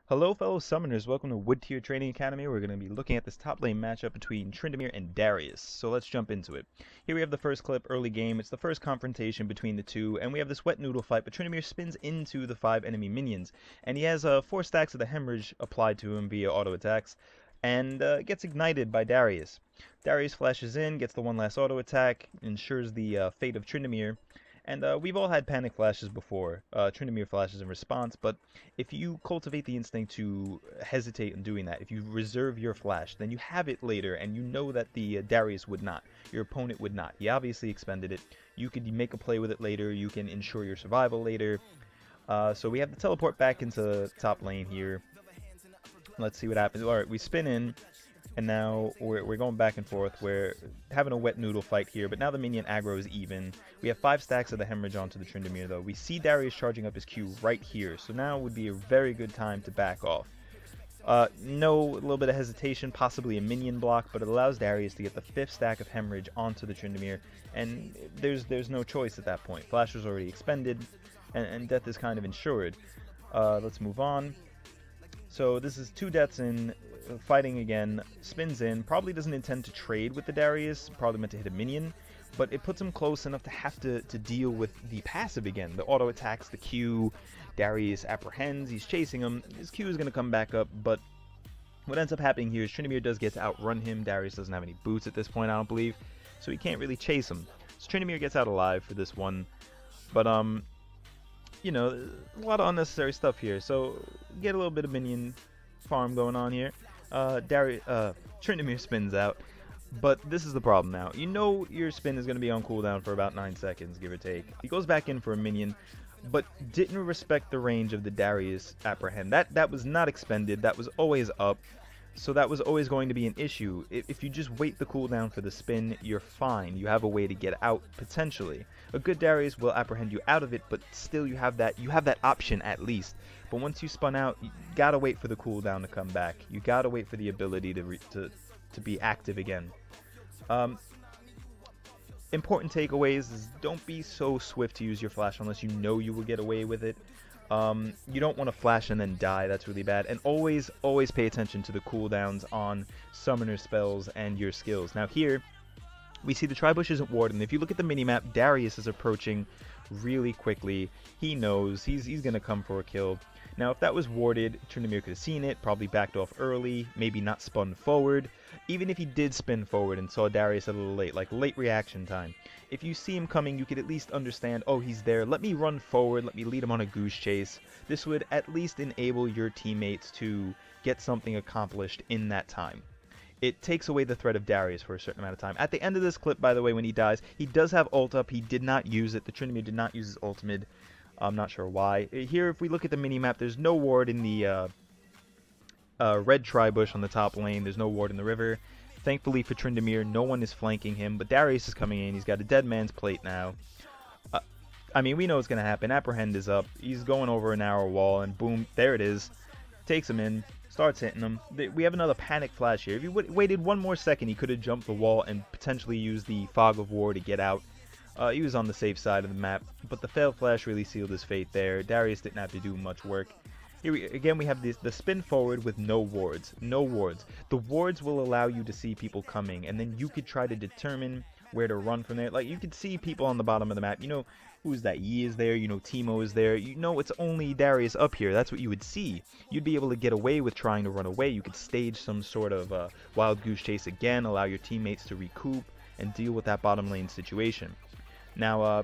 Hello fellow summoners, welcome to Wood Tier Training Academy. We're going to be looking at this top lane matchup between Trynd and Darius. So let's jump into it. Here we have the first clip, early game. It's the first confrontation between the two, and we have this wet noodle fight, but Trynd spins into the 5 enemy minions. And he has 4 stacks of the hemorrhage applied to him via auto attacks, and gets ignited by Darius. Darius flashes in, gets the one last auto attack, ensures the fate of Trynd. And we've all had panic flashes before. Trynd flashes in response, but if you cultivate the instinct to hesitate in doing that, if you reserve your flash, then you have it later, and you know that the Darius would not. Your opponent would not. He obviously expended it. You could make a play with it later. You can ensure your survival later. So we have to teleport back into top lane here. Let's see what happens. Alright, we spin in. And now we're going back and forth. We're having a wet noodle fight here, but now the minion aggro is even. We have 5 stacks of the hemorrhage onto the Trynd though. We see Darius charging up his Q right here, so now would be a very good time to back off. No, a little bit of hesitation, possibly a minion block, but it allows Darius to get the 5th stack of hemorrhage onto the Trynd, and there's no choice at that point. Flash was already expended, and death is kind of ensured. Let's move on. So this is 2 deaths in, fighting again, spins in, probably doesn't intend to trade with the Darius, probably meant to hit a minion, but it puts him close enough to have to deal with the passive again. The auto attacks, the Q, Darius apprehends, he's chasing him, his Q is going to come back up, but what ends up happening here is Trynd does get to outrun him. Darius doesn't have any boots at this point, I don't believe, so he can't really chase him. So Trynd gets out alive for this one, but you know, a lot of unnecessary stuff here, so get a little bit of minion farm going on here. Trynd spins out, but this is the problem now. You know your spin is going to be on cooldown for about 9 seconds, give or take. He goes back in for a minion, but didn't respect the range of the Darius apprehend. That was not expended, that was always up, so that was always going to be an issue. If you just wait the cooldown for the spin, you're fine. You have a way to get out, potentially. A good Darius will apprehend you out of it, but still you have that option at least. But once you spun out, you gotta wait for the cooldown to come back. You gotta wait for the ability to be active again. Important takeaways is don't be so swift to use your flash unless you know you will get away with it. You don't want to flash and then die, that's really bad. And always pay attention to the cooldowns on summoner spells and your skills. Now here, we see the Tribush isn't warded, and if you look at the minimap, Darius is approaching really quickly. He knows he's going to come for a kill. Now if that was warded, Trynd could have seen it, probably backed off early, maybe not spun forward. Even if he did spin forward and saw Darius a little late, like late reaction time, if you see him coming, you could at least understand, oh, he's there, let me run forward, let me lead him on a goose chase. This would at least enable your teammates to get something accomplished in that time. It takes away the threat of Darius for a certain amount of time. At the end of this clip, by the way, when he dies, he does have ult up. He did not use it. The Trynd did not use his ultimate. I'm not sure why. Here, if we look at the minimap, there's no ward in the red Tribush on the top lane. There's no ward in the river. Thankfully for Trynd, no one is flanking him, but Darius is coming in. He's got a dead man's plate now. I mean, we know what's going to happen. Apprehend is up. He's going over a narrow wall, and boom, there it is. Takes him in. Starts hitting him. We have another panic flash here. If he waited 1 more second, he could have jumped the wall and potentially used the Fog of War to get out. He was on the safe side of the map, but the failed flash really sealed his fate there. Darius didn't have to do much work. Here again, we have the spin forward with no wards. No wards. The wards will allow you to see people coming, and then you could try to determine where to run from there. Like, you could see people on the bottom of the map. You know, who's that? Yi is there. You know, Teemo is there. You know, it's only Darius up here. That's what you would see. You'd be able to get away with trying to run away. You could stage some sort of wild goose chase again, allow your teammates to recoup, and deal with that bottom lane situation. Now,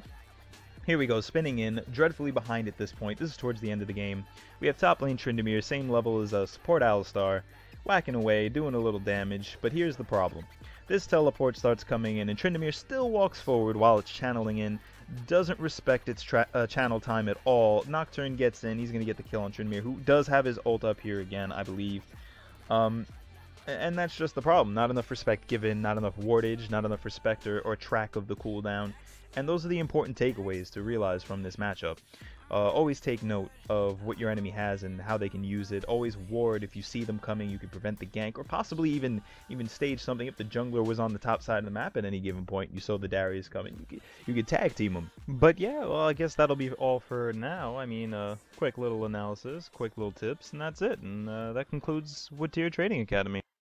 here we go, spinning in, dreadfully behind at this point. This is towards the end of the game. We have top lane Trynd, same level as support Alistar, whacking away, doing a little damage, but here's the problem. This teleport starts coming in, and Trynd still walks forward while it's channeling in, doesn't respect its channel time at all. Nocturne gets in, he's going to get the kill on Trynd, who does have his ult up here again, I believe. And that's just the problem. Not enough respect given, not enough wardage, not enough respect or track of the cooldown. And those are the important takeaways to realize from this matchup. Always take note of what your enemy has and how they can use it. Always ward if you see them coming. You can prevent the gank, or possibly even stage something if the jungler was on the top side of the map at any given point. You saw the Darius coming. You could tag team them. But yeah, well, I guess that'll be all for now. I mean, quick little analysis, quick little tips, and that's it. And that concludes Wood Tier Trading Academy.